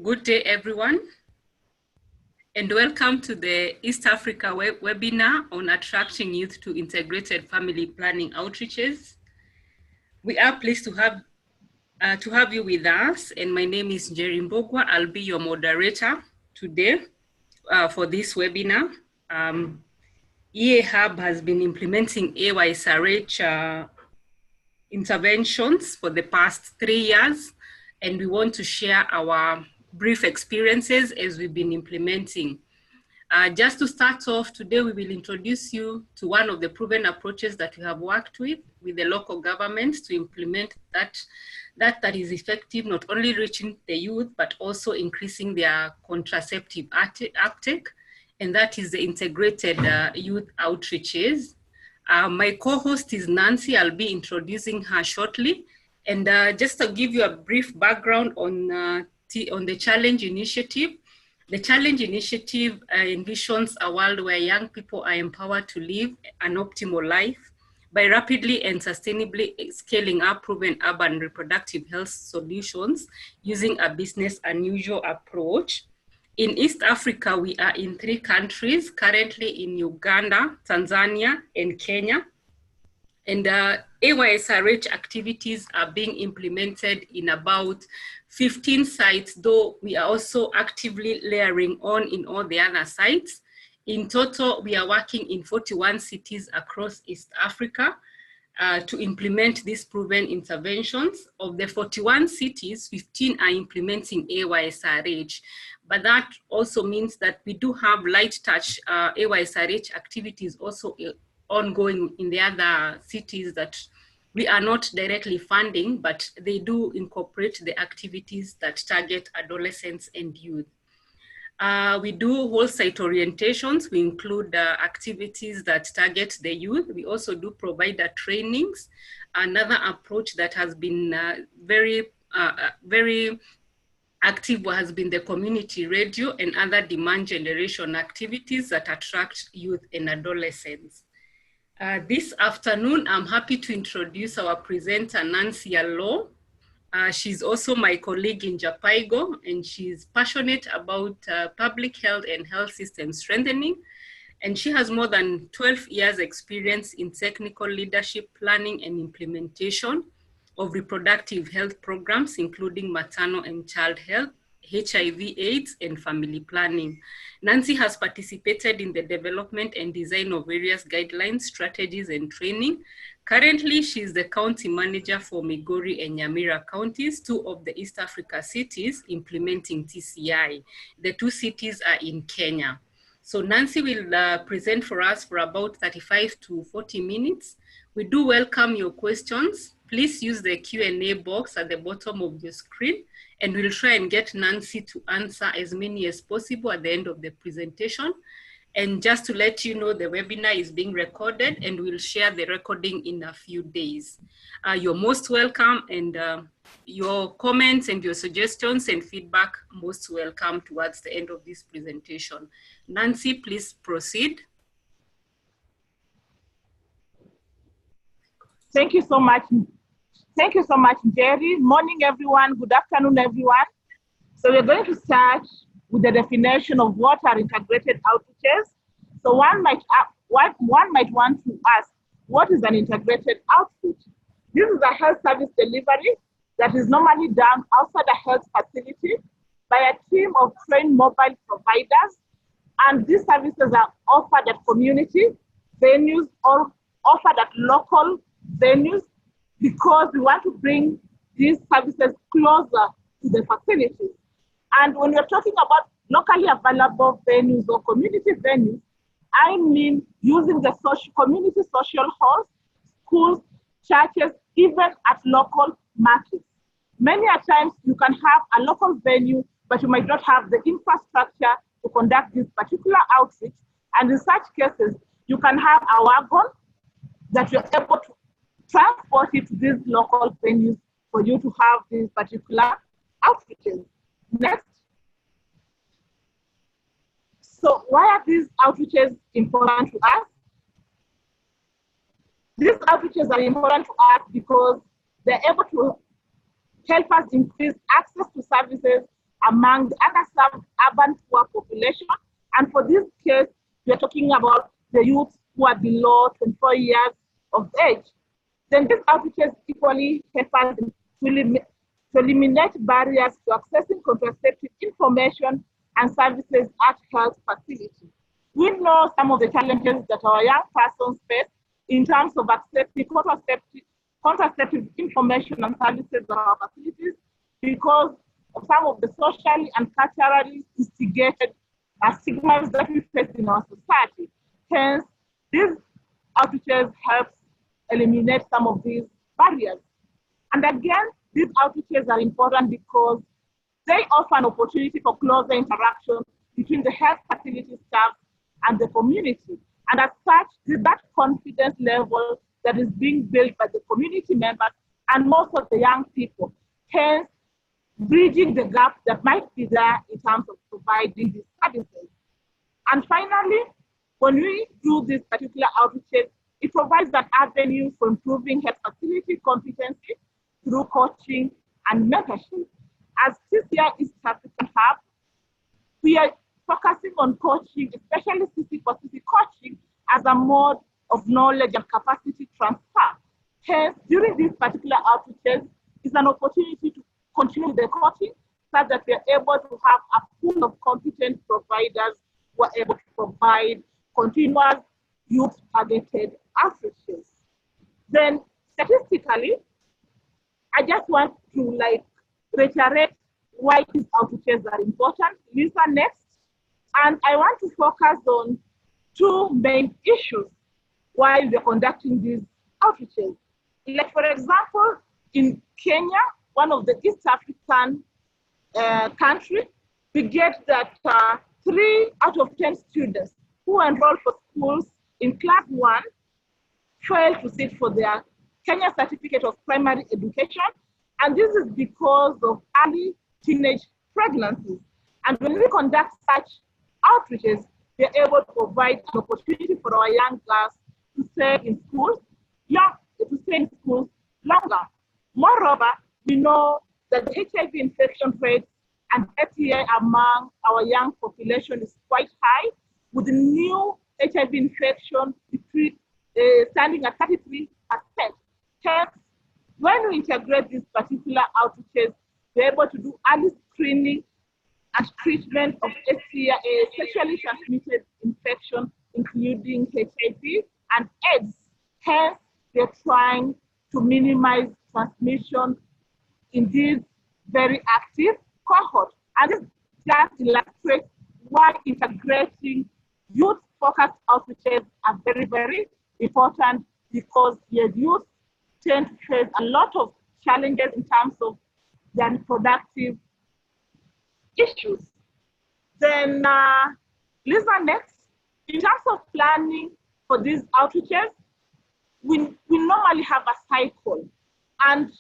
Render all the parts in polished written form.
Good day, everyone, and welcome to the East Africa webinar on attracting youth to integrated family planning outreaches. We are pleased to have you with us, and my name is Jerry Mbogwa. I'll be your moderator today for this webinar. EA Hub has been implementing AYSRH interventions for the past 3 years, and we want to share our brief experiences as we've been implementing. Just to start off, today we will introduce you to one of the proven approaches that we have worked with the local governments to implement that is effective, not only reaching the youth, but also increasing their contraceptive uptake, and that is the integrated youth outreaches. My co-host is Nancy. I'll be introducing her shortly. And just to give you a brief background on the Challenge Initiative. The Challenge Initiative envisions a world where young people are empowered to live an optimal life by rapidly and sustainably scaling up proven urban reproductive health solutions using a business unusual approach. In East Africa, we are in 3 countries, currently in Uganda, Tanzania, and Kenya. And AYSRH activities are being implemented in about 15 sites, though we are also actively layering on in all the other sites. In total, we are working in 41 cities across East Africa to implement these proven interventions. Of the 41 cities, 15 are implementing AYSRH. But that also means that we do have light touch AYSRH activities also ongoing in the other cities that we are not directly funding, but they do incorporate the activities that target adolescents and youth. We do whole site orientations. We include activities that target the youth. We also do provider trainings. Another approach that has been very active has been the community radio and other demand generation activities that attract youth and adolescents. This afternoon, I'm happy to introduce our presenter, Nancy Allo. She's also my colleague in Japaigo, and she's passionate about public health and health system strengthening. And she has more than 12 years experience in technical leadership, planning, and implementation of reproductive health programs, including maternal and child health, HIV/AIDS, and family planning. Nancy has participated in the development and design of various guidelines, strategies, and training. Currently, she is the county manager for Migori and Nyamira counties, 2 of the East Africa cities implementing TCI. The 2 cities are in Kenya. So Nancy will present for us for about 35 to 40 minutes. We do welcome your questions. Please use the Q&A box at the bottom of your screen, and we'll try and get Nancy to answer as many as possible at the end of the presentation. And just to let you know, the webinar is being recorded, and we'll share the recording in a few days. You're most welcome, and your comments and your suggestions and feedback most welcome towards the end of this presentation. Nancy, please proceed. Thank you so much. Thank you so much, Jerry. Morning, everyone. Good afternoon, everyone. So we're going to start with the definition of what are integrated outages. So one might want to ask, what is an integrated outage? This is a health service delivery that is normally done outside a health facility by a team of trained mobile providers. And these services are offered at community venues or offered at local venues because we want to bring these services closer to the facilities. And when we're talking about locally available venues or community venues, I mean using the community social halls, schools, churches, even at local markets. Many a times you can have a local venue, but you might not have the infrastructure to conduct this particular outreach. And in such cases, you can have a wagon that you're able to transport it to these local venues for you to have these particular outreaches. Next. So why are these outreaches important to us? These outreaches are important to us because they're able to help us increase access to services among the underserved urban poor population. And for this case, we're talking about the youth who are below 24 years of age. Then these outreaches equally help us to eliminate barriers to accessing contraceptive information and services at health facilities. We know some of the challenges that our young persons face in terms of accessing contraceptive information and services at our facilities because of some of the socially and culturally instigated stigmas that we face in our society. Hence, these outreaches help eliminate some of these barriers. And again, these outreaches are important because they offer an opportunity for closer interaction between the health facility staff and the community. And as such, there's that confidence level that is being built by the community members and most of the young people, hence bridging the gap that might be there in terms of providing these services. And finally, when we do this particular outreaches, it provides an avenue for improving health facility competency through coaching and mentorship. As TCI East African Hub, we are focusing on coaching, especially CC4CC coaching, as a mode of knowledge and capacity transfer. Hence, during these particular outreaches, is an opportunity to continue the coaching so that we are able to have a pool of competent providers who are able to provide continuous youth-targeted outreaches. Then, statistically, I just want to reiterate why these outreaches are important. Lisa next. And I want to focus on two main issues while we're conducting these outreaches. Like, for example, in Kenya, one of the East African countries, we get that 3 out of 10 students who enroll for schools in class 1 fail to sit for their Kenya Certificate of Primary Education. And this is because of early teenage pregnancies. And when we conduct such outreaches, we are able to provide an opportunity for our young girls to stay in schools, longer. Moreover, we know that the HIV infection rate and STI among our young population is quite high, with the new HIV infection standing at 33%. Hence, when we integrate these particular outreaches, we're able to do early screening and treatment of STI, sexually transmitted infection, including HIV and AIDS. Hence, we're trying to minimize transmission in this very active cohort. And this just illustrates why integrating youth-focused outreaches are very, very important, because your youth tend to face a lot of challenges in terms of their reproductive issues. Then, Lisa next. In terms of planning for these outreaches, we normally have a cycle. And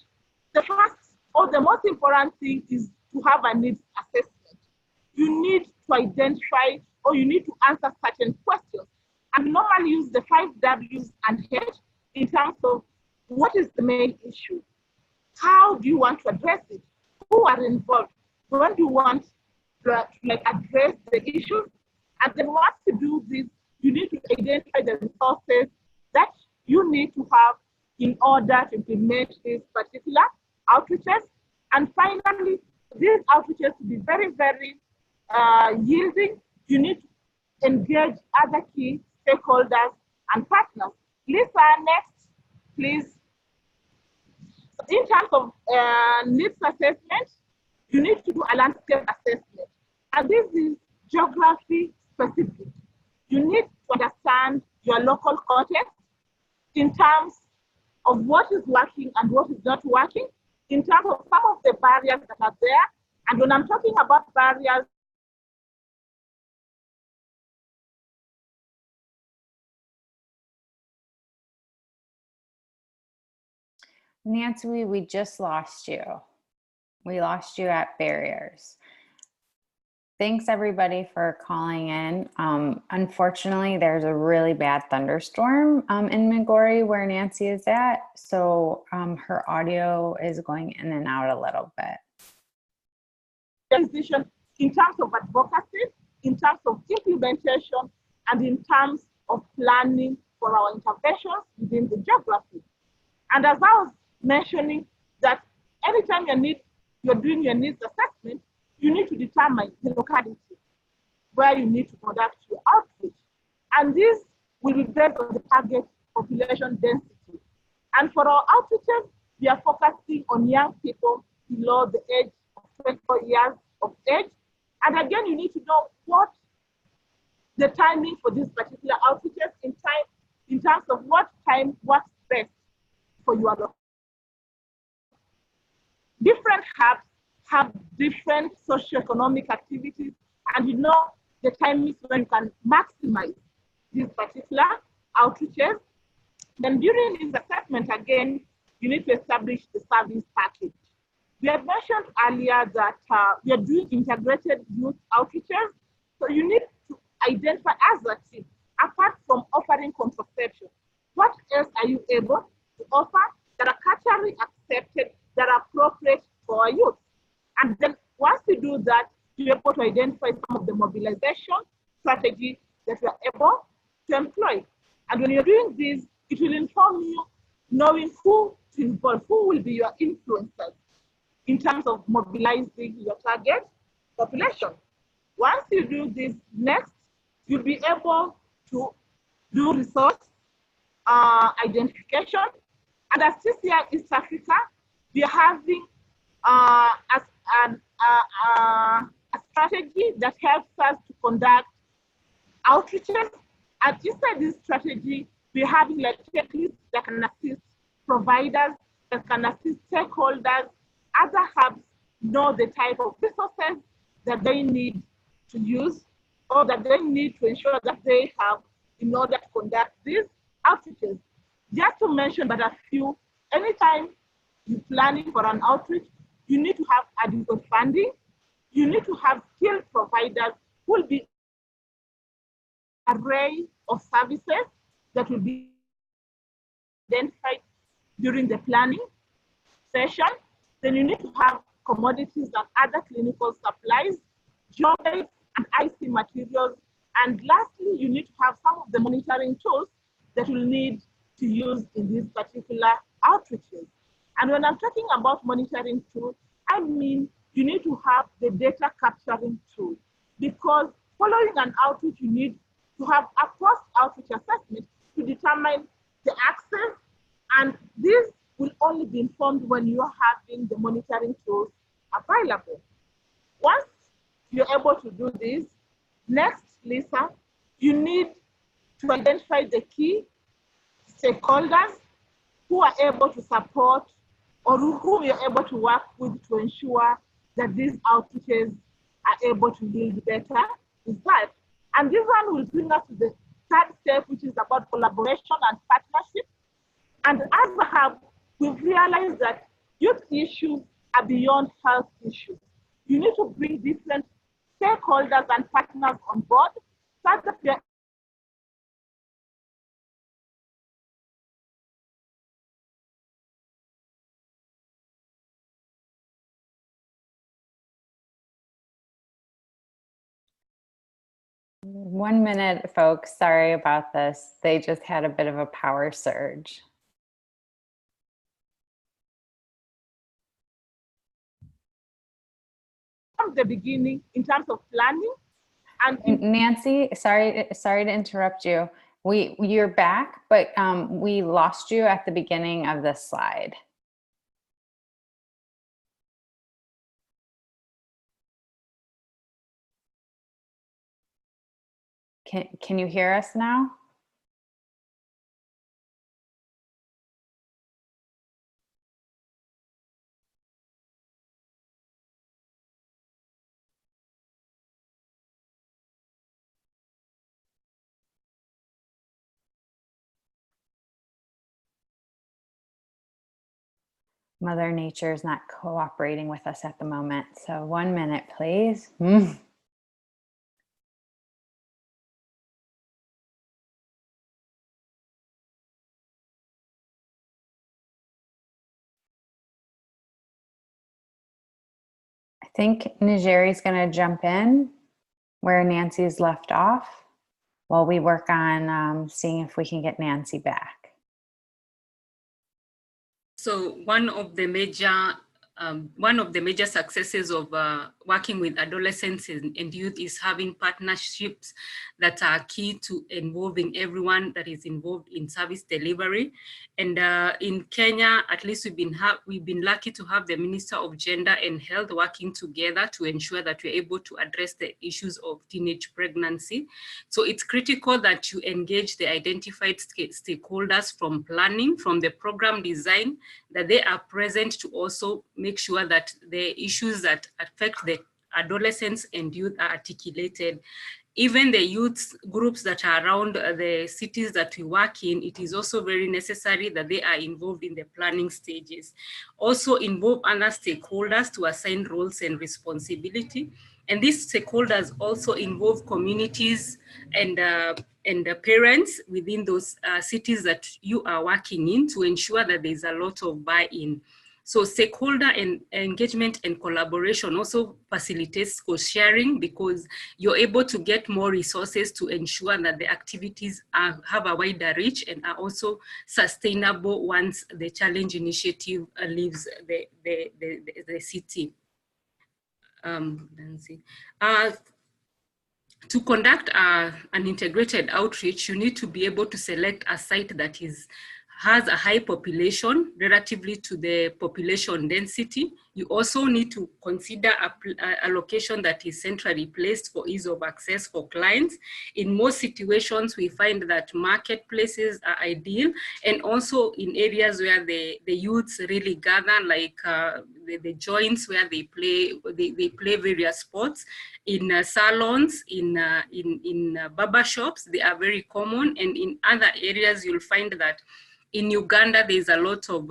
the first or the most important thing is to have a needs assessment. You need to identify or you need to answer certain questions. And normally use the 5 W's and H in terms of what is the main issue, how do you want to address it? Who are involved? When do you want to address the issues? And then once you do this, you need to identify the resources that you need to have in order to implement these particular outreaches. And finally, these outreaches to be very, very yielding, you need to engage other key stakeholders and partners. Lisa, next, please. In terms of needs assessment, you need to do a landscape assessment. And this is geography specific. You need to understand your local context in terms of what is working and what is not working, in terms of some of the barriers that are there. And when I'm talking about barriers, Nancy, we just lost you. We lost you at barriers. Thanks everybody for calling in. Unfortunately, there's a really bad thunderstorm in Migori where Nancy is at. So her audio is going in and out a little bit. In terms of advocacy, in terms of implementation, and in terms of planning for our interventions within the geography. And as I was mentioning, that anytime you're doing your needs assessment, you need to determine the locality where you need to conduct your outreach. And this will be based on the target population density. And for our outreaches, we are focusing on young people below the age of 24 years of age. And again, you need to know what the timing for these particular outreaches in terms of what time works best for your location. Different hubs have different socioeconomic activities, and you know the time is when you can maximize these particular outreaches. Then during this assessment, again, you need to establish the service package. We have mentioned earlier that we are doing integrated youth outreaches, so you need to identify as a team, apart from offering contraception, what else are you able to offer that are culturally accepted, that are appropriate for our youth? And then once you do that, you're able to identify some of the mobilization strategies that you're able to employ. And when you're doing this, it will inform you knowing who to involve, who will be your influencers in terms of mobilizing your target population. Once you do this next, you'll be able to do resource identification. And as TCI East Africa, we are having a strategy that helps us to conduct outreaches. And inside this strategy, we're having like checklists that can assist providers, that can assist stakeholders, other hubs know the type of resources that they need to use or that they need to ensure that they have in order to conduct these outreaches. Just to mention but a few, anytime you're planning for an outreach, you need to have adequate funding. You need to have skilled providers who will be an array of services that will be identified during the planning session. Then you need to have commodities and other clinical supplies, job aids and IC materials. And lastly, you need to have some of the monitoring tools that you'll need to use in these particular outreaches. And when I'm talking about monitoring tools, I mean you need to have the data capturing tool, because following an outreach, you need to have a post-outreach assessment to determine the access, and this will only be informed when you are having the monitoring tools available. Once you're able to do this, next, Lisa, you need to identify the key stakeholders who are able to support or who you're able to work with to ensure that these outreaches are able to yield better results. And this one will bring us to the third step, which is about collaboration and partnership. And as a hub, we've realized that youth issues are beyond health issues. You need to bring different stakeholders and partners on board so that we are 1 minute, folks. Sorry about this. They just had a bit of a power surge. From the beginning, in terms of planning, and Nancy, sorry to interrupt you. You're back, but we lost you at the beginning of this slide. Can you hear us now? Mother Nature is not cooperating with us at the moment. So 1 minute, please. I think Nigeri's going to jump in where Nancy's left off while we work on seeing if we can get Nancy back. So one of the major successes of working with adolescents and youth is having partnerships that are key to involving everyone that is involved in service delivery. And in Kenya, at least we've been lucky to have the Minister of Gender and Health working together to ensure that we're able to address the issues of teenage pregnancy. So it's critical that you engage the identified stakeholders from planning, from the program design, that they are present to also make sure that the issues that affect the adolescents and youth are articulated. Even the youth groups that are around the cities that we work in, it is also very necessary that they are involved in the planning stages. Also involve other stakeholders to assign roles and responsibility. And these stakeholders also involve communities and the parents within those cities that you are working in to ensure that there's a lot of buy-in. So stakeholder engagement and collaboration also facilitates co-sharing because you're able to get more resources to ensure that the activities have a wider reach and are also sustainable once the challenge initiative leaves the city. To conduct an integrated outreach, you need to be able to select a site that has a high population relatively to the population density. You also need to consider a location that is centrally placed for ease of access for clients. In most situations, we find that marketplaces are ideal, and also in areas where the youths really gather, like the joints where they play various sports. In salons, in barber shops, they are very common, and in other areas, you'll find that in Uganda, there's a lot of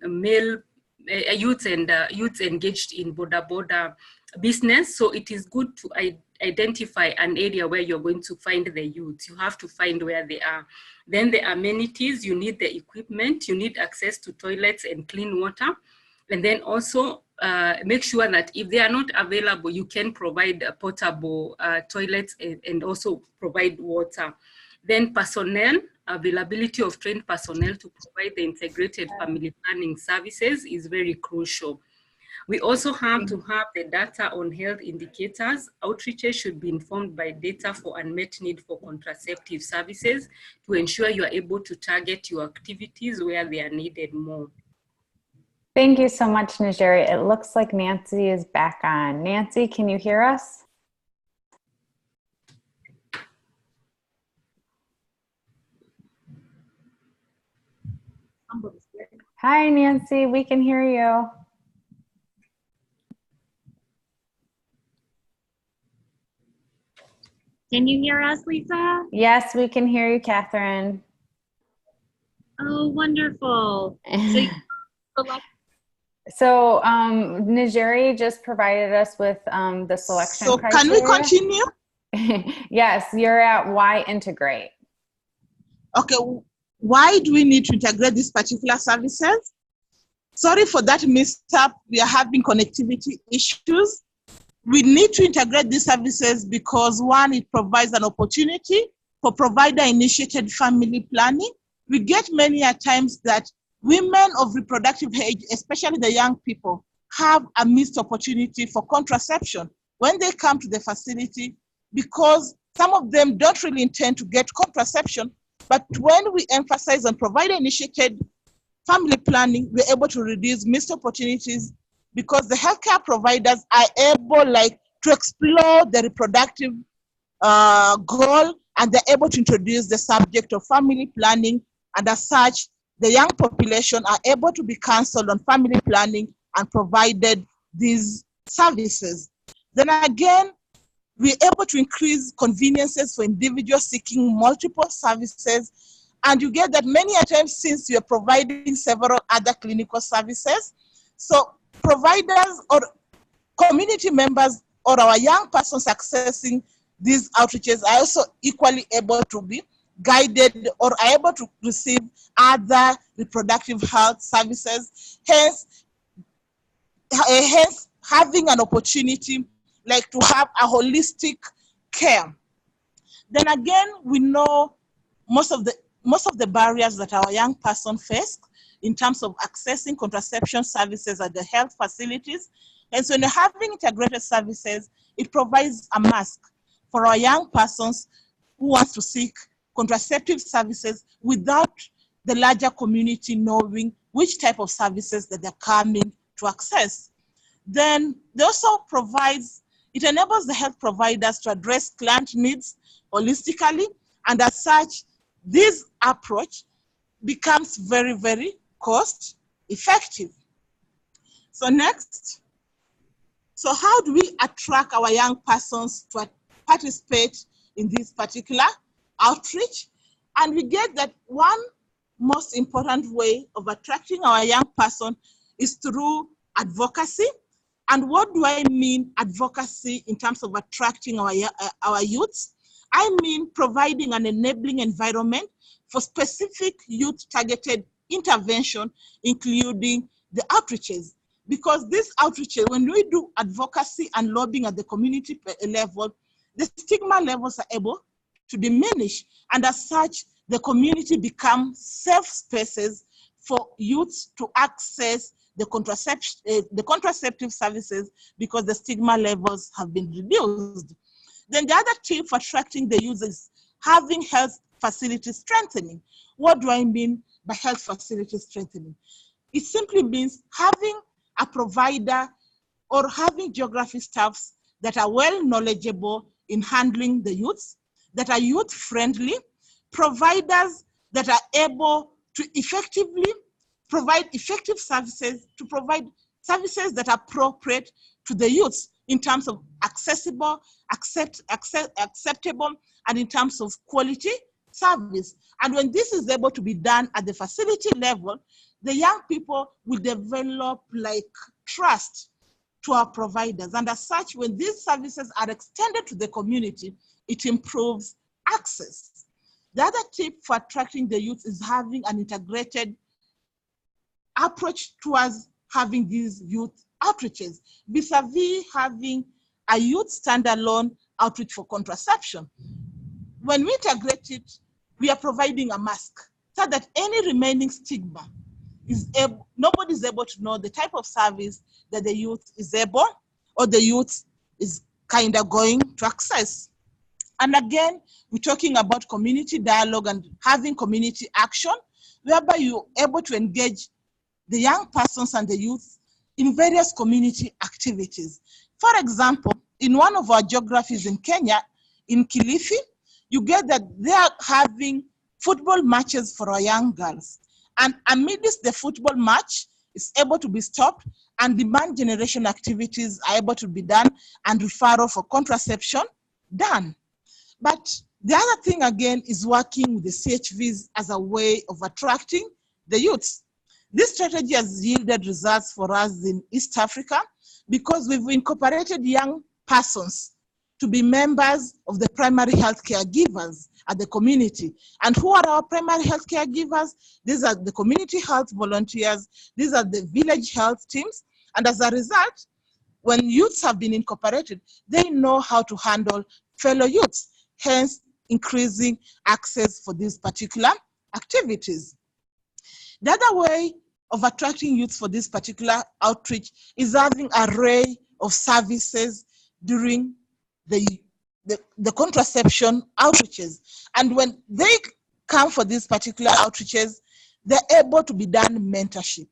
male youths and youths engaged in border business. So it is good to identify an area where you're going to find the youth. You have to find where they are. Then the amenities, you need the equipment, you need access to toilets and clean water. And then also make sure that if they are not available, you can provide portable toilets and also provide water. Then personnel, availability of trained personnel to provide the integrated family planning services is very crucial. We also have to have the data on health indicators. Outreaches should be informed by data for unmet need for contraceptive services to ensure you are able to target your activities where they are needed more. Thank you so much, Nigeri. It looks like Nancy is back on. Nancy, can you hear us? Hi, Nancy, we can hear you. Can you hear us, Lisa? Yes, we can hear you, Catherine. Oh, wonderful. So Nigeri just provided us with the selection criteria. Can we continue? Yes, you're at why integrate. Okay, why do we need to integrate these particular services? Sorry for that mishap. We are having connectivity issues. We need to integrate these services because one, it provides an opportunity for provider-initiated family planning. We get many a times that women of reproductive age, especially the young people, have a missed opportunity for contraception when they come to the facility, because some of them don't really intend to get contraception. But when we emphasize on provider-initiated family planning, we're able to reduce missed opportunities because the healthcare providers are able to explore the reproductive goal, and they're able to introduce the subject of family planning. And as such, the young population are able to be counseled on family planning and provided these services. Then again, we're able to increase conveniences for individuals seeking multiple services. And you get that many a times, since you're providing several other clinical services, so providers or community members or our young persons accessing these outreaches are also equally able to be guided or are able to receive other reproductive health services, hence having an opportunity to have a holistic care. Then again, we know most of the barriers that our young person face in terms of accessing contraception services at the health facilities. And so when you're having integrated services, it provides a mask for our young persons who wants to seek contraceptive services without the larger community knowing which type of services that they're coming to access. Then they also it enables the health providers to address client needs holistically, and as such, this approach becomes very, very cost effective. So next, so how do we attract our young persons to participate in this particular outreach? And we get that one most important way of attracting our young person is through advocacy. And what do I mean advocacy in terms of attracting our youths? I mean providing an enabling environment for specific youth-targeted intervention, including the outreaches. Because this outreaches, when we do advocacy and lobbying at the community level, the stigma levels are able to diminish. And as such, the community becomes safe spaces for youths to access the contraceptive services because the stigma levels have been reduced. Then the other tip for attracting the youth is having health facility strengthening. What do I mean by health facility strengthening? It simply means having a provider or having geography staffs that are well knowledgeable in handling the youths, that are youth friendly, providers that are able to effectively provide effective services, to provide services that are appropriate to the youths in terms of accessible, acceptable, and in terms of quality service. And when this is able to be done at the facility level, the young people will develop trust to our providers. And as such, when these services are extended to the community, it improves access. The other tip for attracting the youth is having an integrated approach towards having these youth outreaches, vis-a-vis having a youth standalone outreach for contraception. When we integrate it, we are providing a mask so that any remaining stigma nobody is able to know the type of service that the youth is able or the youth is kind of going to access. And again, we're talking about community dialogue and having community action, whereby you're able to engage the young persons and the youth in various community activities. For example, in one of our geographies in Kenya, in Kilifi, you get that they are having football matches for our young girls. And amidst the football match, it's able to be stopped and demand generation activities are able to be done and referral for contraception done. But the other thing again is working with the CHVs as a way of attracting the youths. This strategy has yielded results for us in East Africa because we've incorporated young persons to be members of the primary health care givers at the community. And who are our primary health care givers? These are the community health volunteers. These are the village health teams. And as a result, when youths have been incorporated, they know how to handle fellow youths, hence increasing access for these particular activities. The other way of attracting youth for this particular outreach is having an array of services during the contraception outreaches. And when they come for these particular outreaches, they're able to be done mentorship.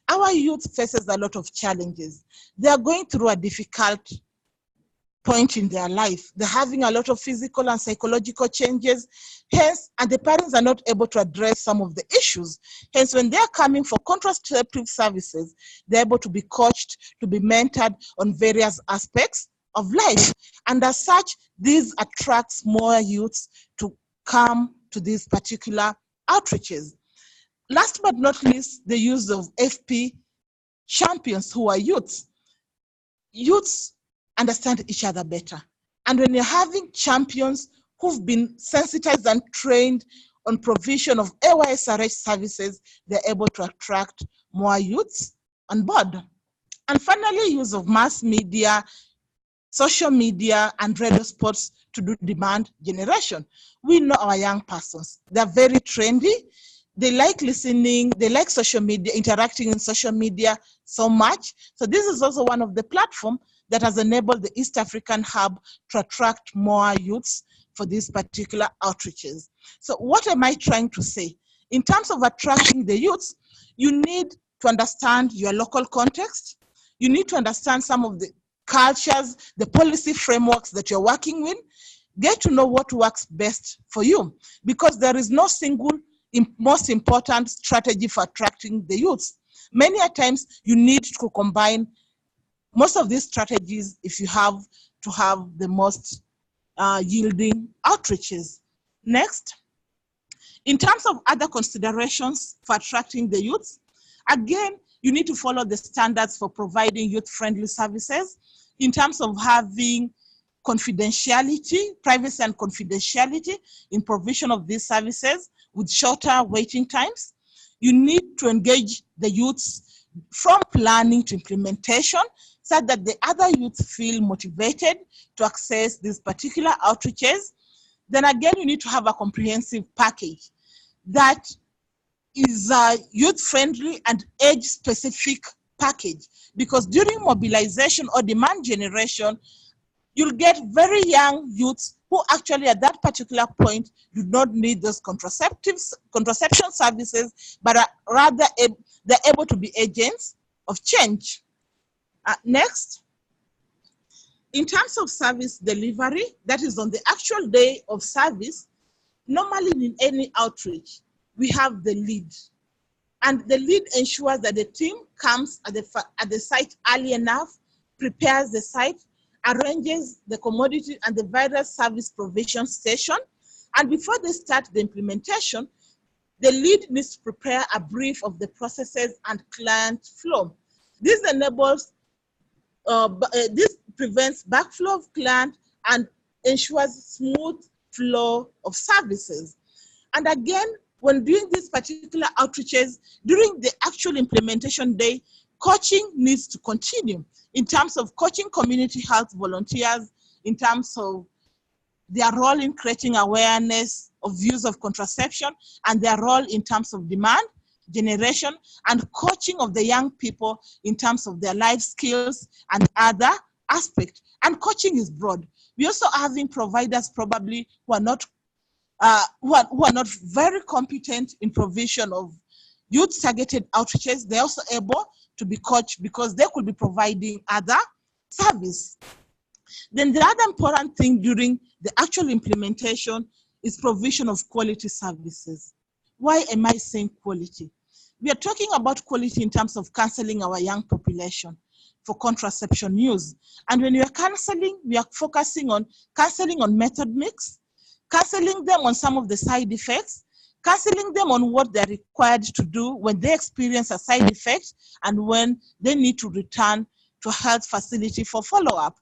Our youth faces a lot of challenges. They are going through a difficult point in their life. They're having a lot of physical and psychological changes, hence, and the parents are not able to address some of the issues. Hence, when they're coming for contraceptive services, they're able to be coached, to be mentored on various aspects of life. And as such, this attracts more youths to come to these particular outreaches. Last but not least, the use of FP champions who are youths. Youths understand each other better. And when you're having champions who've been sensitized and trained on provision of AYSRH services, they're able to attract more youths on board. And finally, use of mass media, social media, and radio spots to do demand generation. We know our young persons. They're very trendy. They like listening, they like social media, interacting in social media so much. So this is also one of the platforms that has enabled the East African Hub to attract more youths for these particular outreaches. So what am I trying to say? In terms of attracting the youths, you need to understand your local context. You need to understand some of the cultures, the policy frameworks that you're working with. Get to know what works best for you, because there is no single most important strategy for attracting the youths. Many a times you need to combine most of these strategies if you have to have the most yielding outreaches. Next, in terms of other considerations for attracting the youths, again, you need to follow the standards for providing youth-friendly services in terms of having confidentiality, privacy and confidentiality in provision of these services with shorter waiting times. You need to engage the youths from planning to implementation so that the other youths feel motivated to access these particular outreaches. Then again, you need to have a comprehensive package that is a youth-friendly and age-specific package, because during mobilization or demand generation, you'll get very young youths who actually at that particular point do not need those contraception services, but are rather they're able to be agents of change. Next, in terms of service delivery, that is on the actual day of service, normally in any outreach, we have the lead. And the lead ensures that the team comes at the site early enough, prepares the site, arranges the commodity and the various service provision station. And before they start the implementation, the lead needs to prepare a brief of the processes and client flow. This enables, this prevents backflow of client and ensures smooth flow of services. And again, when doing these particular outreaches, during the actual implementation day, coaching needs to continue in terms of coaching community health volunteers, in terms of their role in creating awareness of use of contraception and their role in terms of demand generation, and coaching of the young people in terms of their life skills and other aspects. And coaching is broad. We're also having providers probably who are not very competent in provision of youth-targeted outreaches. They're also able to be coached because they could be providing other service. Then the other important thing during the actual implementation is provision of quality services. Why am I saying quality? We are talking about quality in terms of counseling our young population for contraception use. And when we are counseling, we are focusing on counseling on method mix, counseling them on some of the side effects, counseling them on what they're required to do when they experience a side effect and when they need to return to a health facility for follow-up.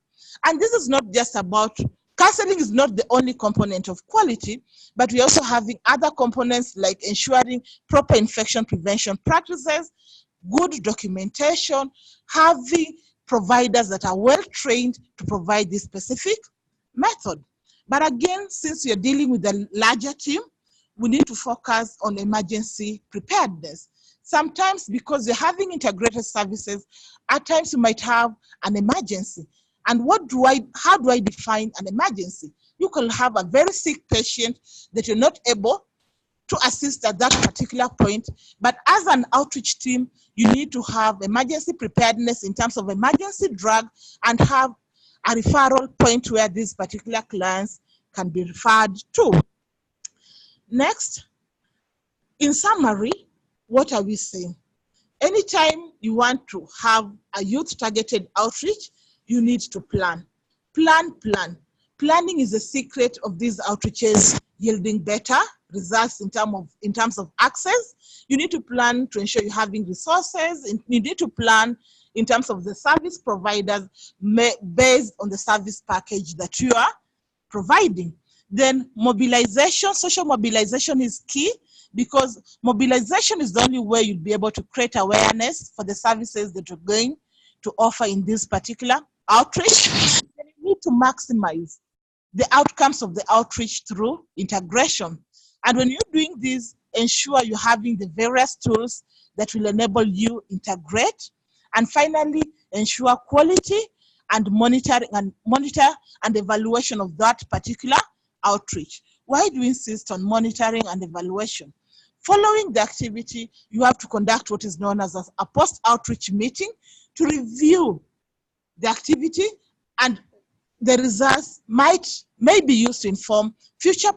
And this is not just about, counseling is not the only component of quality, but we're also having other components like ensuring proper infection prevention practices, good documentation, having providers that are well trained to provide this specific method. But again, since you're dealing with a larger team, we need to focus on emergency preparedness. Sometimes because you're having integrated services, at times you might have an emergency. And how do I define an emergency? You can have a very sick patient that you're not able to assist at that particular point. But as an outreach team, you need to have emergency preparedness in terms of emergency drug and have a referral point where these particular clients can be referred to. Next, in summary, what are we saying? Anytime you want to have a youth-targeted outreach, you need to plan. Plan. Planning is the secret of these outreaches yielding better results in terms of access. You need to plan to ensure you're having resources. And you need to plan in terms of the service providers based on the service package that you are providing. Then mobilization, social mobilization is key, because mobilization is the only way you'll be able to create awareness for the services that you're going to offer in this particular outreach. And you need to maximize the outcomes of the outreach through integration. And when you're doing this, ensure you're having the various tools that will enable you integrate. And finally, ensure quality and monitor and evaluation of that particular outreach. Why do we insist on monitoring and evaluation? Following the activity, you have to conduct what is known as a post-outreach meeting to review the activity, and the results may be used to inform future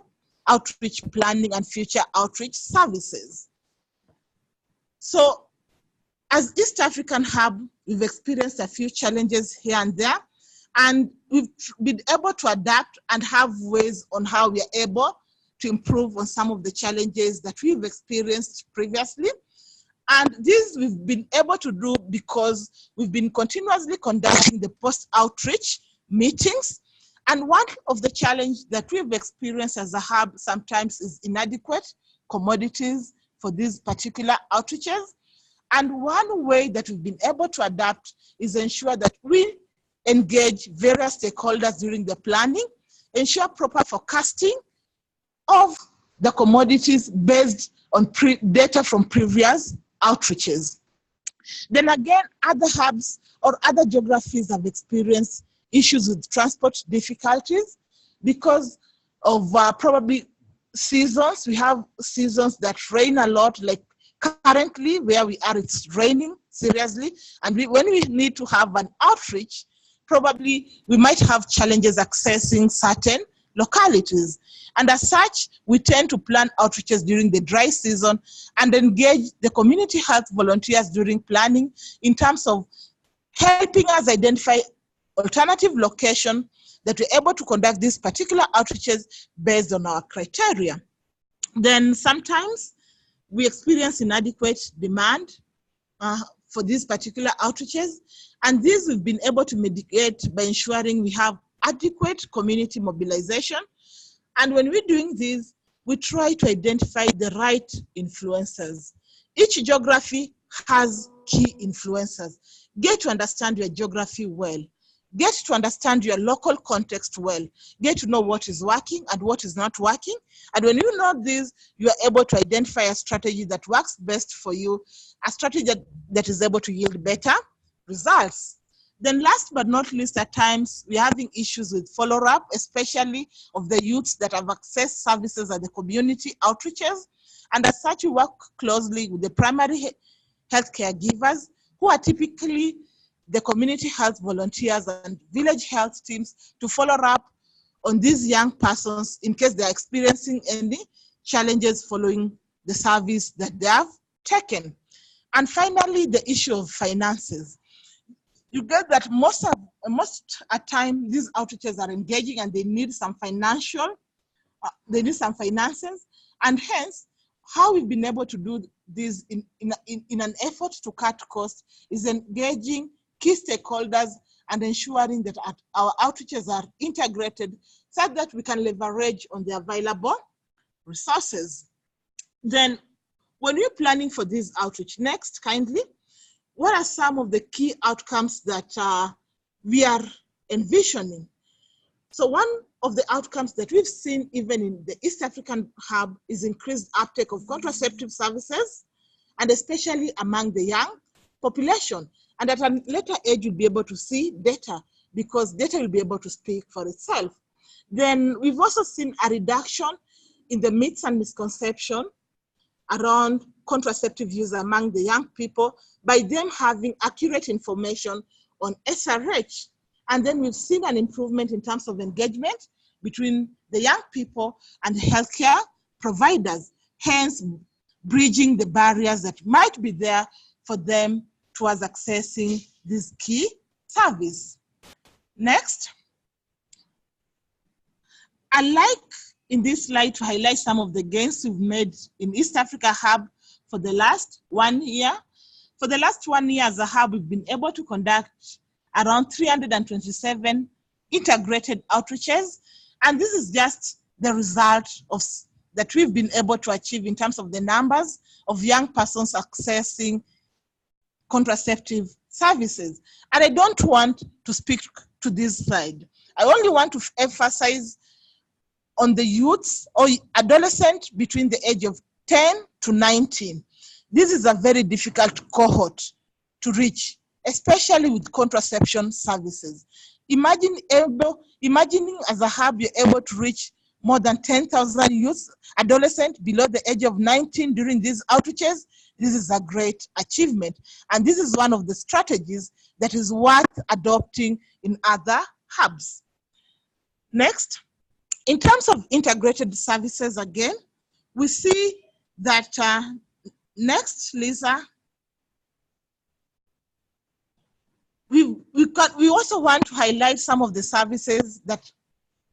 outreach planning and future outreach services. So as East African Hub, we've experienced a few challenges here and there, and we've been able to adapt and have ways on how we are able to improve on some of the challenges that we've experienced previously. And this we've been able to do because we've been continuously conducting the post-outreach meetings. And one of the challenges that we've experienced as a hub sometimes is inadequate commodities for these particular outreaches. And one way that we've been able to adapt is ensure that we engage various stakeholders during the planning, ensure proper forecasting of the commodities based on data from previous outreaches. Then again, other hubs or other geographies have experienced issues with transport difficulties because of probably seasons. We have seasons that rain a lot, like currently where we are, it's raining seriously. And when we need to have an outreach, probably we might have challenges accessing certain localities. And as such, we tend to plan outreaches during the dry season and engage the community health volunteers during planning in terms of helping us identify alternative location that we're able to conduct these particular outreaches based on our criteria. Then sometimes we experience inadequate demand for these particular outreaches, and these we've been able to mitigate by ensuring we have adequate community mobilization. And when we're doing this, we try to identify the right influencers. Each geography has key influencers. Get to understand your geography well. Get to understand your local context well. Get to know what is working and what is not working. And when you know this, you are able to identify a strategy that works best for you, a strategy that is able to yield better results. Then last but not least, at times, we're having issues with follow-up, especially of the youths that have accessed services at the community outreaches. And as such, we work closely with the primary healthcare givers, who are typically the community health volunteers and village health teams, to follow up on these young persons in case they're experiencing any challenges following the service that they have taken. And finally, the issue of finances. You get that most at time these outreaches are engaging and they need some finances, and hence how we've been able to do this in an effort to cut costs is engaging key stakeholders and ensuring that our outreaches are integrated so that we can leverage on the available resources. Then when we're planning for this outreach, next kindly, what are some of the key outcomes that we are envisioning? So one of the outcomes that we've seen even in the East African hub is increased uptake of contraceptive services, and especially among the young population. And at a later age, you'll be able to see data, because data will be able to speak for itself. Then we've also seen a reduction in the myths and misconceptions around contraceptive use among the young people by them having accurate information on SRH. And then we've seen an improvement in terms of engagement between the young people and healthcare providers, hence bridging the barriers that might be there for them towards accessing this key service. Next. I'd like in this slide to highlight some of the gains we've made in East Africa Hub for the last 1 year. For the last 1 year as a hub, we've been able to conduct around 327 integrated outreaches. And this is just the result of that we've been able to achieve in terms of the numbers of young persons accessing contraceptive services. And I don't want to speak to this slide. I only want to emphasize on the youths or adolescents between the age of 10 to 19. This is a very difficult cohort to reach, especially with contraception services. Imagining as a hub, you're able to reach more than 10,000 youth, adolescents below the age of 19 during these outreaches. This is a great achievement. And this is one of the strategies that is worth adopting in other hubs. Next, in terms of integrated services again, we see that, next, Lisa, we also want to highlight some of the services that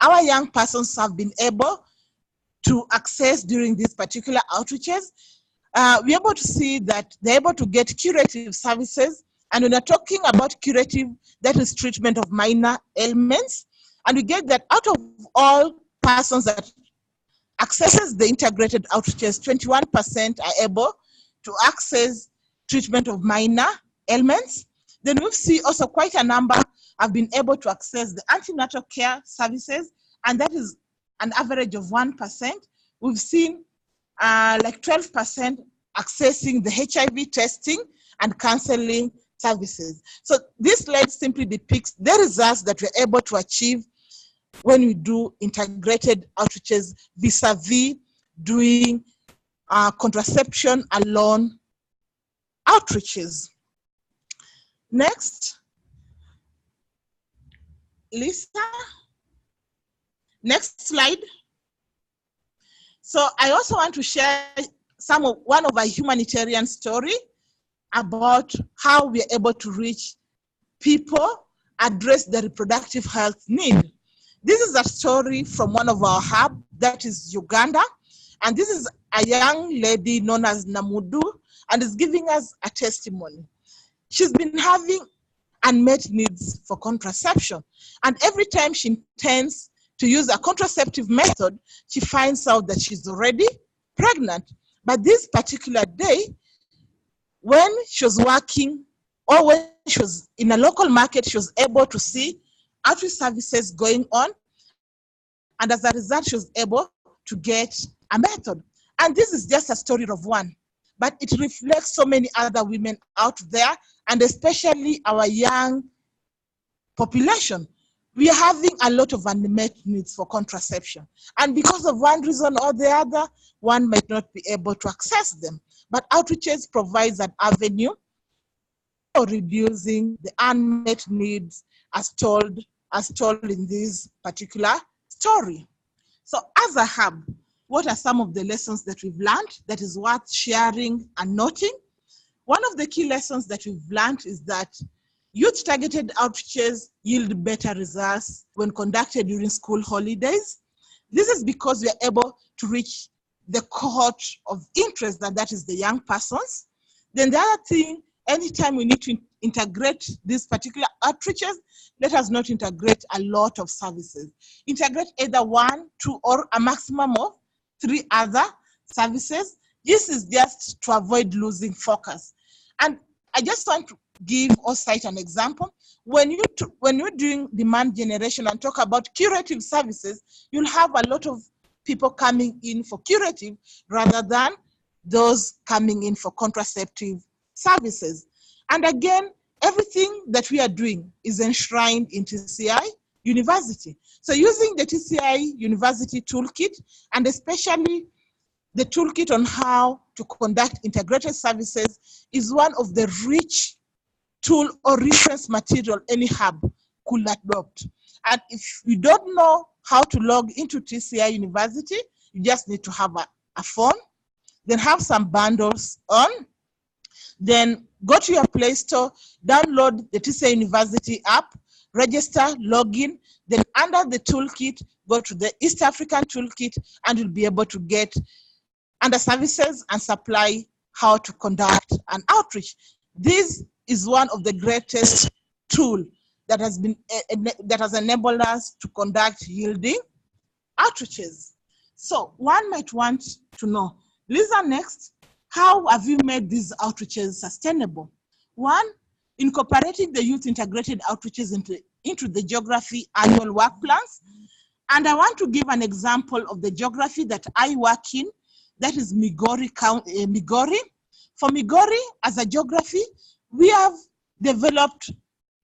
our young persons have been able to access during these particular outreaches. We're able to see that they're able to get curative services. And when we're talking about curative, that is treatment of minor ailments. And we get that out of all persons that accesses the integrated outreaches, 21% are able to access treatment of minor ailments. Then we see also quite a number have been able to access the antenatal care services, and that is an average of 1%. We've seen like 12% accessing the HIV testing and counseling services. So this slide simply depicts the results that we're able to achieve when we do integrated outreaches vis-a-vis doing contraception alone outreaches. Next, Lisa. Next slide. So I also want to share one of our humanitarian story about how we are able to reach people, address the reproductive health need. This is a story from one of our hubs, that is Uganda. And this is a young lady known as Namudu, and is giving us a testimony. She's been having unmet needs for contraception. And every time she intends to use a contraceptive method, she finds out that she's already pregnant. But this particular day, when she was working, or when she was in a local market, she was able to see outreach services going on. And as a result, she was able to get a method. And this is just a story of one, but it reflects so many other women out there, and especially our young population. We are having a lot of unmet needs for contraception. And because of one reason or the other, one might not be able to access them. But outreaches provides an avenue for reducing the unmet needs as told in this particular story. So as a hub, what are some of the lessons that we've learned that is worth sharing and noting? One of the key lessons that we've learned is that youth-targeted outreaches yield better results when conducted during school holidays. This is because we are able to reach the cohort of interest, and that is the young persons. Then the other thing, anytime we need to integrate these particular outreaches, let us not integrate a lot of services. Integrate either 1, 2, or a maximum of 3 other services. This is just to avoid losing focus. And I just want to give or cite an example. When you're doing demand generation and talk about curative services, you'll have a lot of people coming in for curative rather than those coming in for contraceptive services. And again, everything that we are doing is enshrined in TCI University. So using the TCI University toolkit, and especially the toolkit on how to conduct integrated services, is one of the rich tool or reference material any hub could adopt. And if you don't know how to log into TCI University, you just need to have a phone, then have some bundles on, then go to your Play Store, download the TCI University app, register, login, then under the toolkit, go to the East African toolkit, and you'll be able to get under services and supply how to conduct an outreach. This is one of the greatest tool that has enabled us to conduct yielding outreaches. So one might want to know, Lisa, next, how have you made these outreaches sustainable? One, incorporating the youth integrated outreaches into the geography annual work plans. And I want to give an example of the geography that I work in, that is Migori County, Migori. For Migori, as a geography, we have developed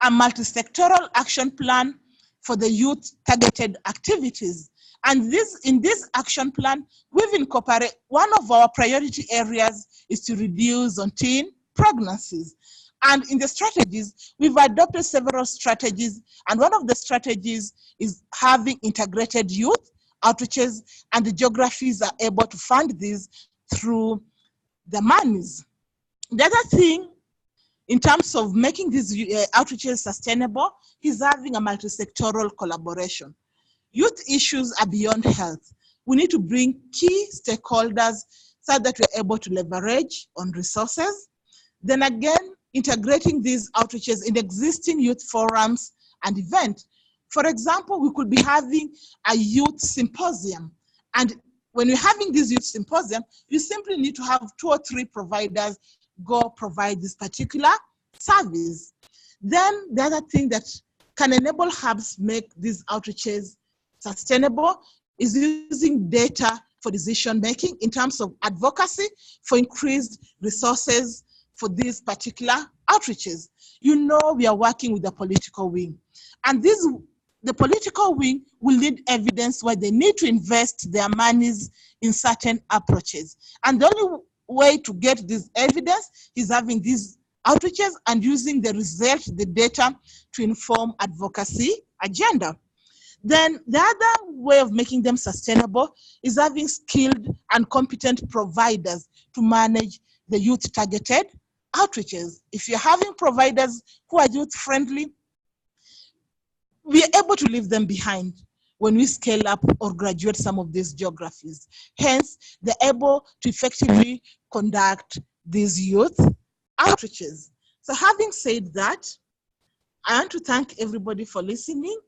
a multi-sectoral action plan for the youth targeted activities. And in this action plan, we've incorporated, one of our priority areas is to reduce unteen pregnancies. And in the strategies, we've adopted several strategies. And one of the strategies is having integrated youth outreaches, and the geographies are able to fund these through the monies. The other thing, in terms of making these outreaches sustainable, is having a multi-sectoral collaboration. Youth issues are beyond health. We need to bring key stakeholders so that we're able to leverage on resources. Then again, integrating these outreaches in existing youth forums and events. For example, we could be having a youth symposium. And when you're having this youth symposium, you simply need to have 2 or 3 providers go provide this particular service. Then the other thing that can enable hubs make these outreaches sustainable is using data for decision making in terms of advocacy for increased resources for these particular outreaches. You know, we are working with the political wing, and the political wing will need evidence where they need to invest their monies in certain approaches. And the only way to get this evidence is having these outreaches and using the result, the data, to inform advocacy agenda. Then the other way of making them sustainable is having skilled and competent providers to manage the youth targeted outreaches. If you're having providers who are youth friendly, we are able to leave them behind when we scale up or graduate some of these geographies. Hence, they're able to effectively conduct these youth outreaches. So having said that, I want to thank everybody for listening.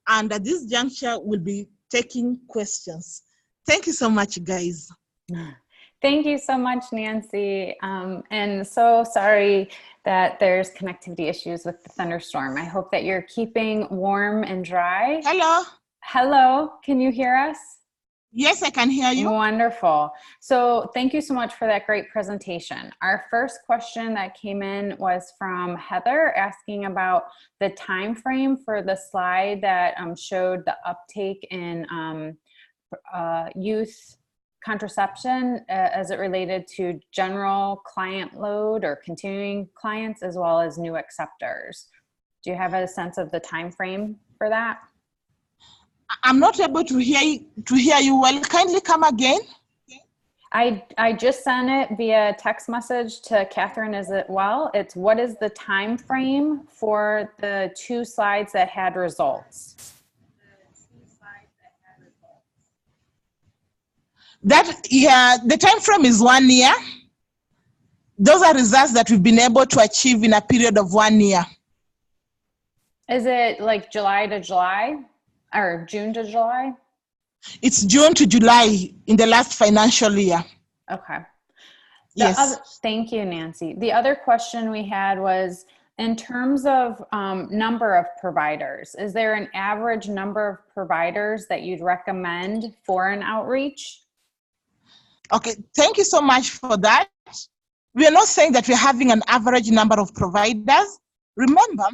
And at this juncture, we'll be taking questions. Thank you so much, guys. Thank you so much, Nancy. And so sorry that there's connectivity issues with the thunderstorm. I hope that you're keeping warm and dry. Hello. Hello, can you hear us? Yes, I can hear you. Wonderful. So thank you so much for that great presentation. Our first question that came in was from Heather, asking about the time frame for the slide that showed the uptake in youth contraception as it related to general client load or continuing clients as well as new acceptors. Do you have a sense of the time frame for that? I'm not able to hear you well. Kindly come again. I just sent it via text message to Catherine as well. It's what is the time frame for the 2 slides that had results? The time frame is 1 year. Those are results that we've been able to achieve in a period of 1 year. Is it like July to July or June to July? It's June to July in the last financial year. Okay. Thank you, Nancy. The other question we had was, in terms of number of providers, is there an average number of providers that you'd recommend for an outreach? Okay, thank you so much for that. We are not saying that we're having an average number of providers. Remember,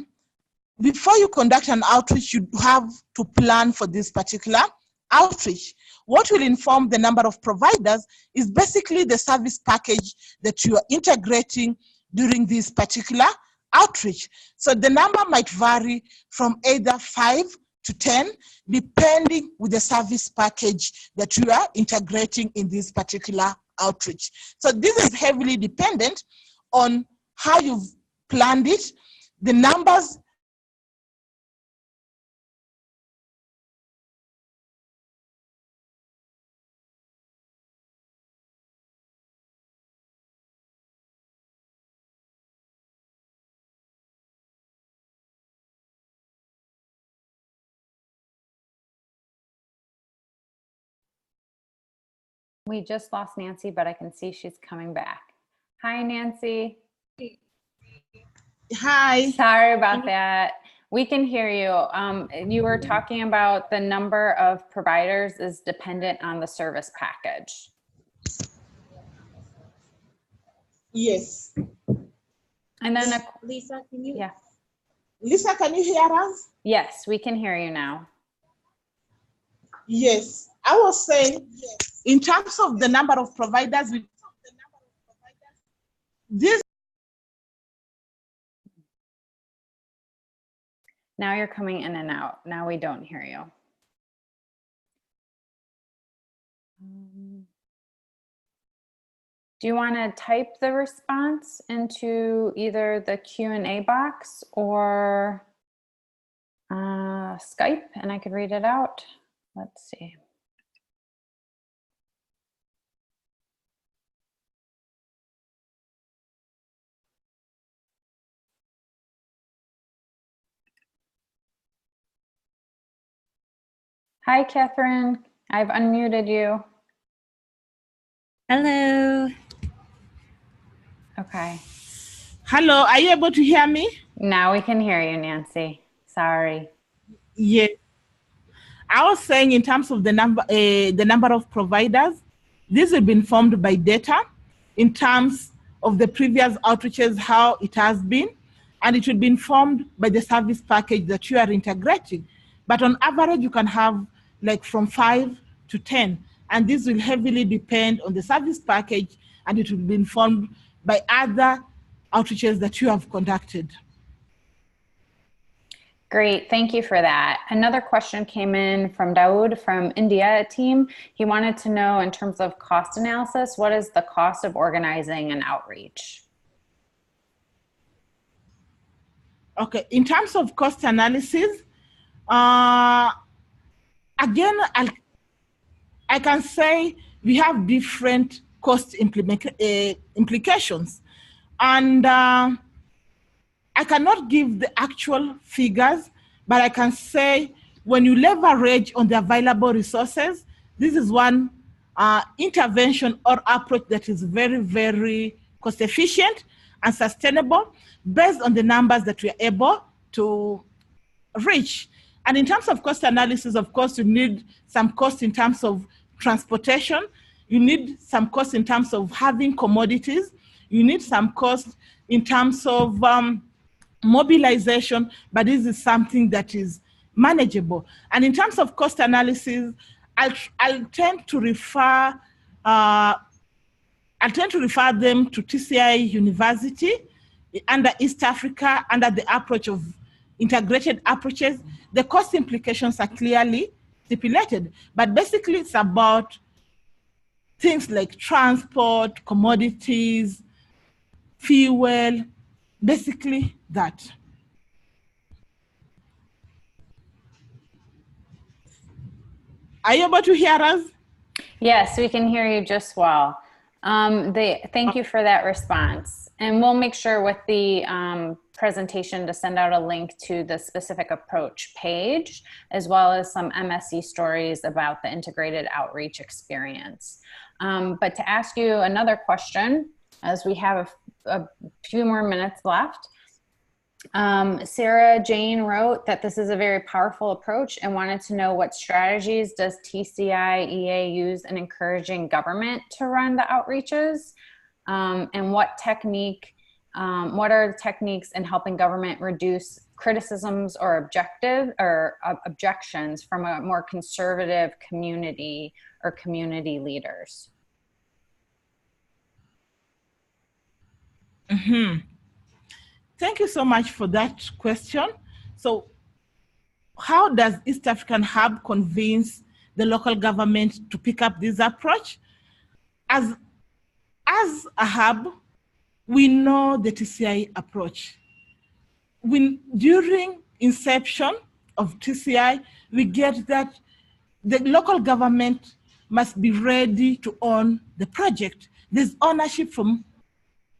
before you conduct an outreach, you have to plan for this particular outreach. What will inform the number of providers is basically the service package that you are integrating during this particular outreach. So the number might vary from either 5 to 10, depending with the service package that you are integrating in this particular outreach. So this is heavily dependent on how you've planned it, the numbers. We just lost Nancy, but I can see she's coming back. Hi, Nancy. Hi. Sorry about that. We can hear you. You were talking about the number of providers is dependent on the service package. Yes. And then, Lisa, can you? yeah. Lisa, can you hear us? Yes, we can hear you now. Yes. I was saying, in terms of the number of providers, this. Now you're coming in and out. Now we don't hear you. Do you want to type the response into either the Q&A box or Skype, and I could read it out? Let's see. Hi, Catherine. I've unmuted you. Hello. Okay. Hello, are you able to hear me? Now we can hear you, Nancy. Sorry. Yes. I was saying in terms of the number of providers, this has been formed by data in terms of the previous outreaches, how it has been, and it will be informed by the service package that you are integrating. But on average, you can have like from 5 to 10, and this will heavily depend on the service package, and it will be informed by other outreaches that you have conducted. Great, thank you for that. Another question came in from Daoud from India team. He wanted to know, in terms of cost analysis, what is the cost of organizing an outreach? Okay, in terms of cost analysis, again, I can say we have different cost implications. And I cannot give the actual figures, but I can say when you leverage on the available resources, this is one intervention or approach that is very, very cost efficient and sustainable based on the numbers that we are able to reach. And in terms of cost analysis, of course, you need some cost in terms of transportation. You need some cost in terms of having commodities. You need some cost in terms of mobilization, but this is something that is manageable. And in terms of cost analysis, I'll tend to refer them to TCI University under East Africa, under the approach of integrated approaches. The cost implications are clearly stipulated, but basically it's about things like transport, commodities, fuel, basically that. Are you able to hear us? Yes, we can hear you just well. Thank you for that response. And we'll make sure with the presentation to send out a link to the specific approach page, as well as some MSC stories about the integrated outreach experience. But to ask you another question, as we have a few more minutes left. Sarah Jane wrote that this is a very powerful approach and wanted to know what strategies does TCI EA use in encouraging government to run the outreaches, and what are the techniques in helping government reduce criticisms or objections from a more conservative community or community leaders? Thank you so much for that question. So how does East African Hub convince the local government to pick up this approach? As a hub, we know the TCI approach. During inception of TCI, we get that the local government must be ready to own the project. There's ownership from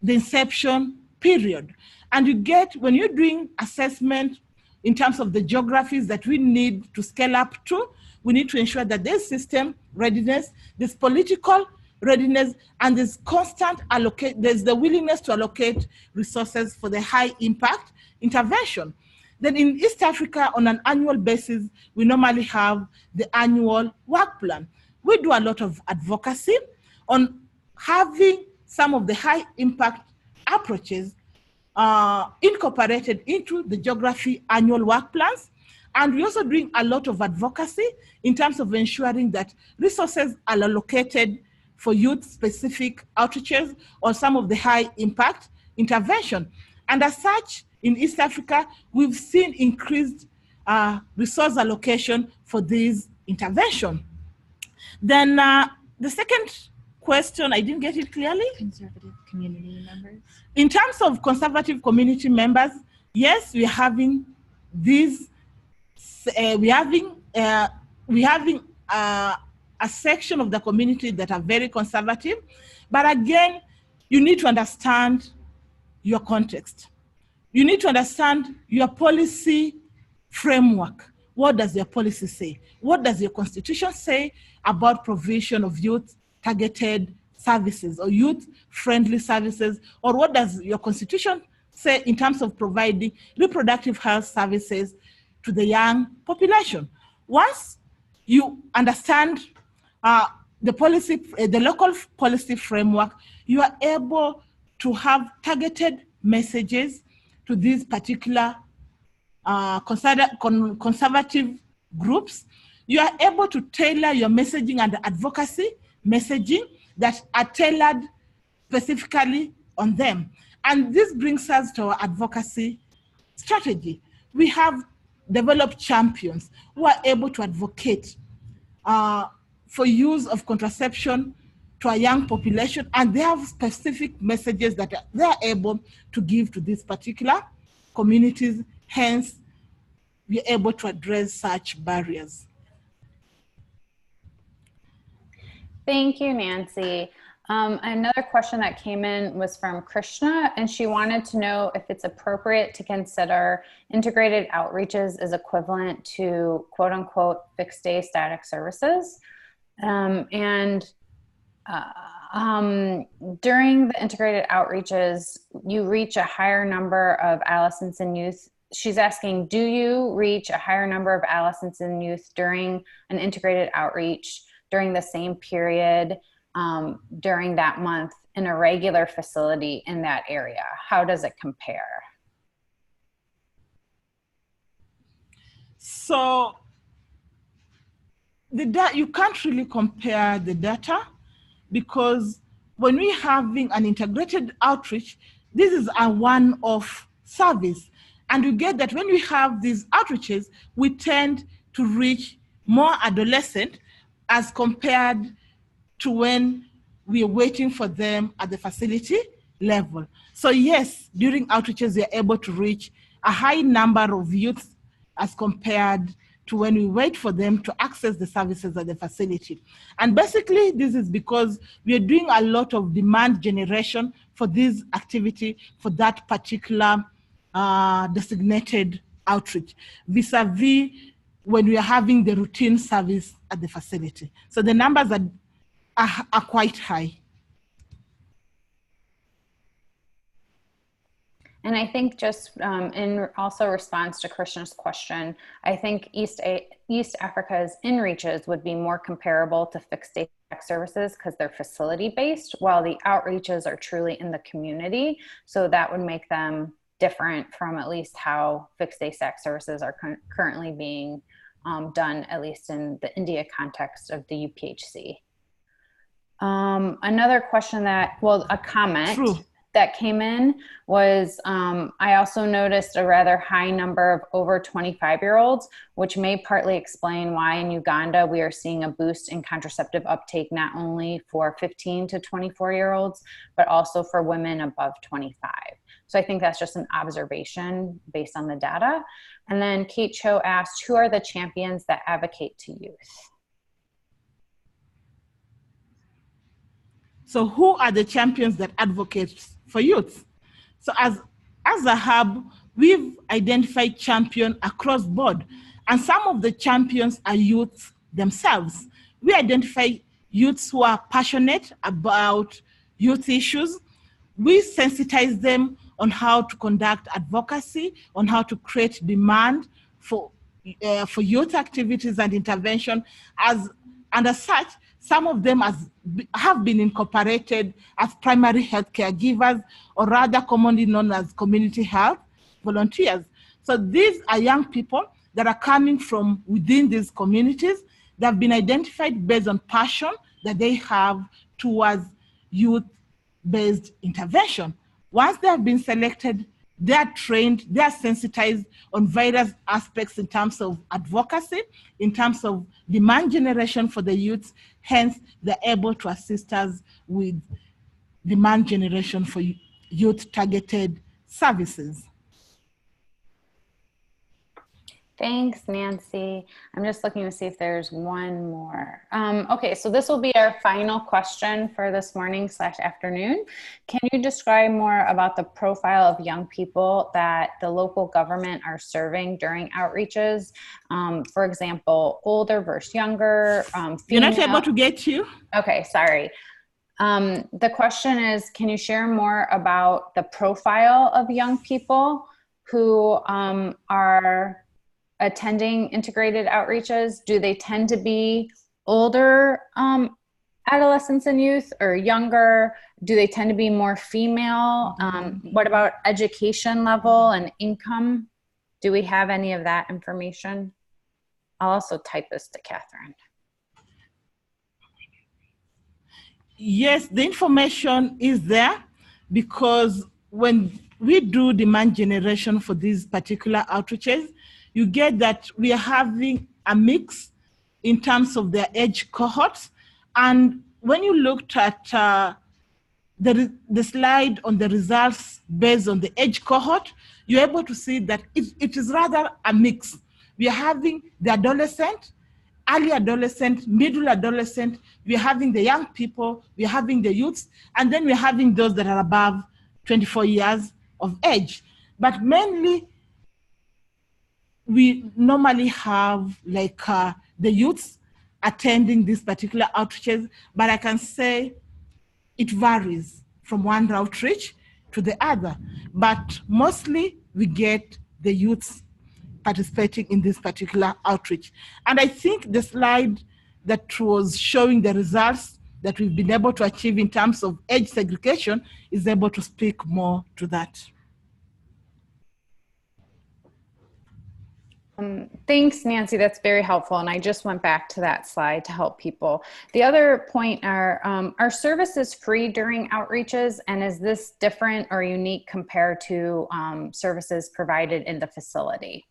the inception period. And you get, when you're doing assessment in terms of the geographies that we need to scale up to, we need to ensure that there's system readiness, there's political readiness, and there's there's the willingness to allocate resources for the high impact intervention. Then in East Africa, on an annual basis, we normally have the annual work plan. We do a lot of advocacy on having some of the high impact approaches incorporated into the geography annual work plans. And we're also doing a lot of advocacy in terms of ensuring that resources are allocated for youth-specific outreaches or some of the high-impact intervention. And as such, in East Africa, we've seen increased resource allocation for these intervention. Then the second question, I didn't get it clearly. Conservative community members. In terms of conservative community members, yes, we're having these. We're having a section of the community that are very conservative, but again, you need to understand your context. You need to understand your policy framework. What does your policy say? What does your constitution say about provision of youth-targeted services or youth-friendly services? Or what does your constitution say in terms of providing reproductive health services to the young population? Once you understand the local policy framework, you are able to have targeted messages to these particular conservative groups. You are able to tailor your messaging and advocacy messaging that are tailored specifically on them. And this brings us to our advocacy strategy. We have developed champions who are able to advocate for use of contraception to a young population, and they have specific messages that they are able to give to these particular communities. Hence, we are able to address such barriers. Thank you, Nancy. Another question that came in was from Krishna, and she wanted to know if it's appropriate to consider integrated outreaches as equivalent to quote unquote fixed day static services. During the integrated outreaches, you reach a higher number of adolescents and youth. She's asking, do you reach a higher number of adolescents and youth during an integrated outreach during the same period during that month in a regular facility in that area? How does it compare? So you can't really compare the data, because when we're having an integrated outreach, this is a one-off service. And you get that when we have these outreaches, we tend to reach more adolescents as compared to when we are waiting for them at the facility level. So yes, during outreaches, we are able to reach a high number of youths as compared to when we wait for them to access the services at the facility. And basically, this is because we are doing a lot of demand generation for this activity for that particular designated outreach, vis-a-vis when we are having the routine service at the facility. So the numbers are quite high. And I think just in also response to Krishna's question, I think East Africa's in-reaches would be more comparable to fixed day sex services because they're facility-based, while the outreaches are truly in the community. So that would make them different from at least how fixed day sex services are currently being done, at least in the India context of the UPHC. Another question a comment. True. That came in was, I also noticed a rather high number of over 25-year-olds, which may partly explain why in Uganda we are seeing a boost in contraceptive uptake, not only for 15 to 24-year-olds, but also for women above 25. So I think that's just an observation based on the data. And then Kate Cho asked, who are the champions that advocate to youth? So who are the champions that advocate for youth? So as a hub, we've identified champions across board, and some of the champions are youth themselves. We identify youths who are passionate about youth issues. We sensitize them on how to conduct advocacy, on how to create demand for youth activities and intervention. And as such, some of them have been incorporated as primary health caregivers, or rather commonly known as community health volunteers. So these are young people that are coming from within these communities that have been identified based on passion that they have towards youth-based intervention. Once they have been selected, they are trained, they are sensitized on various aspects in terms of advocacy, in terms of demand generation for the youth. Hence, they're able to assist us with demand generation for youth-targeted services. Thanks, Nancy. I'm just looking to see if there's one more. Okay, so this will be our final question for this morning / afternoon. Can you describe more about the profile of young people that the local government are serving during outreaches? For example, older versus younger, female. You're not able to get you? Okay, sorry. The question is, can you share more about the profile of young people who are attending integrated outreaches? Do they tend to be older adolescents and youth, or younger? Do they tend to be more female? What about education level and income? Do we have any of that information? I'll also type this to Catherine. Yes, the information is there, because when we do demand generation for these particular outreaches, you get that we are having a mix in terms of their age cohorts. And when you looked at the slide on the results based on the age cohort, you're able to see that it is rather a mix. We are having the adolescent, early adolescent, middle adolescent, we're having the young people, we're having the youths, and then we're having those that are above 24 years of age. But mainly, we normally have like the youths attending these particular outreaches, but I can say it varies from one outreach to the other. But mostly we get the youths participating in this particular outreach. And I think the slide that was showing the results that we've been able to achieve in terms of age segregation is able to speak more to that. Thanks, Nancy. That's very helpful. And I just went back to that slide to help people. The other point are services free during outreaches? And is this different or unique compared to services provided in the facility?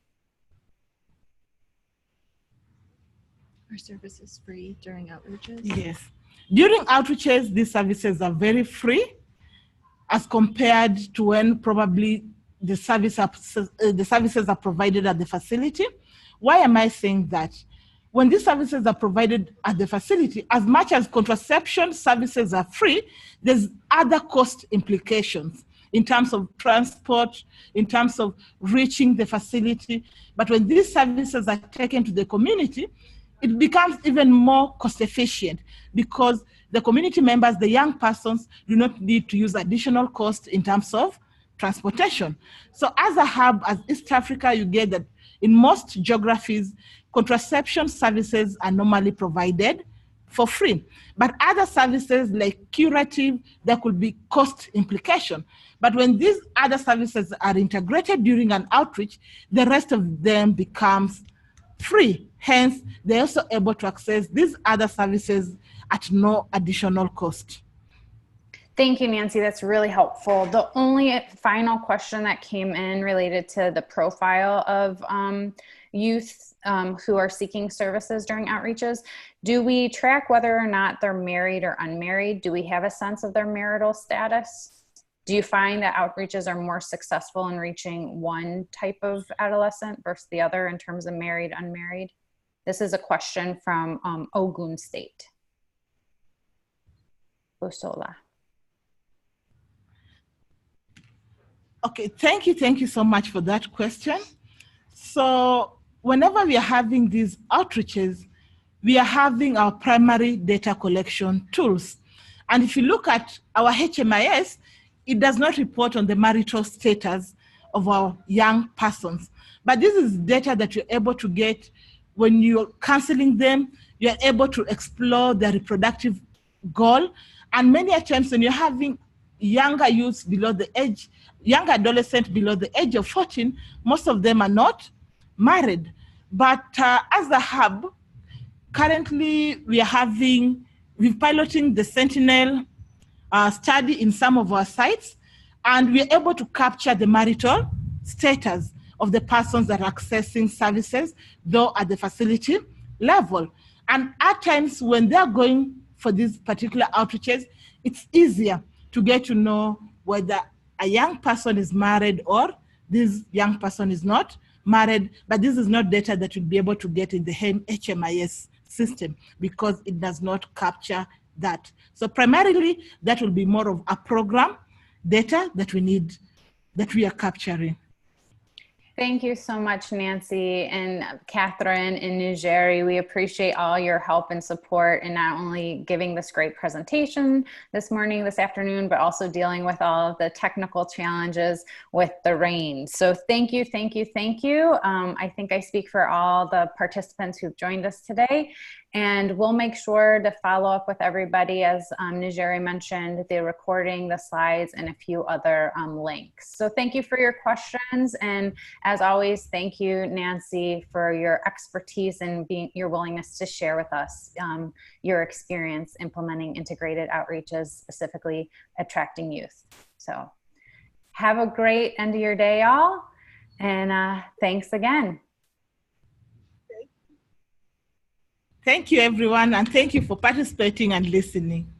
Are services free during outreaches? Yes. During outreaches, these services are very free as compared to when probably the services are provided at the facility. Why am I saying that? When these services are provided at the facility, as much as contraception services are free, there's other cost implications in terms of transport, in terms of reaching the facility. But when these services are taken to the community, it becomes even more cost efficient, because the community members, the young persons, do not need to use additional cost in terms of transportation. So as a hub, as East Africa, you get that in most geographies, contraception services are normally provided for free. But other services like curative, there could be cost implication. But when these other services are integrated during an outreach, the rest of them becomes free. Hence, they're also able to access these other services at no additional cost. Thank you, Nancy. That's really helpful. The only final question that came in related to the profile of youth who are seeking services during outreaches. Do we track whether or not they're married or unmarried? Do we have a sense of their marital status? Do you find that outreaches are more successful in reaching one type of adolescent versus the other in terms of married, unmarried? This is a question from Ogun State. Busola. Okay, thank you so much for that question. So whenever we are having these outreaches, we are having our primary data collection tools. And if you look at our HMIS, it does not report on the marital status of our young persons. But this is data that you're able to get when you're counseling them. You're able to explore their reproductive goal. And many times when you're having younger youths below the age, young adolescents below the age of 14, most of them are not married. But as a hub, currently we're piloting the Sentinel study in some of our sites, and we're able to capture the marital status of the persons that are accessing services, though at the facility level. And at times when they're going for these particular outreaches, it's easier to get to know whether a young person is married or this young person is not married, but this is not data that you'll be able to get in the HMIS system because it does not capture that. So primarily, that will be more of a program data that we are capturing. Thank you so much, Nancy and Catherine and Nigeri. We appreciate all your help and support in not only giving this great presentation this morning, this afternoon, but also dealing with all of the technical challenges with the rain. So thank you, thank you, thank you. I think I speak for all the participants who've joined us today. And we'll make sure to follow up with everybody, as Nigeri mentioned, the recording, the slides, and a few other links. So thank you for your questions. And as always, thank you, Nancy, for your expertise and your willingness to share with us your experience implementing integrated outreaches, specifically attracting youth. So have a great end of your day, y'all. And thanks again. Thank you, everyone, and thank you for participating and listening.